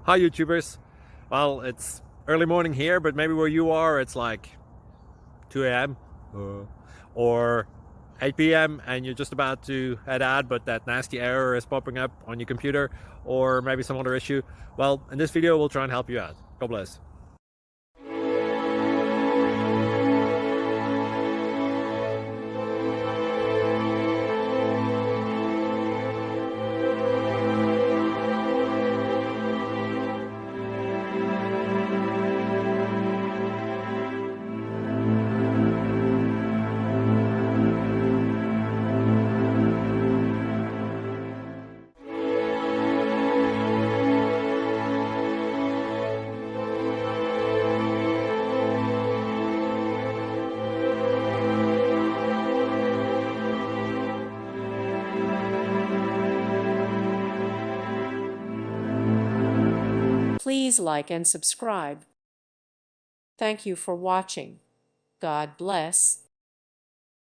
Hi YouTubers. Well, it's early morning here, but maybe where you are it's like 2 a.m. Or 8 p.m. and you're just about to head out, but that nasty error is popping up on your computer, or maybe some other issue. Well, in this video we'll try and help you out. God bless. Please like and subscribe. Thank you for watching. God bless.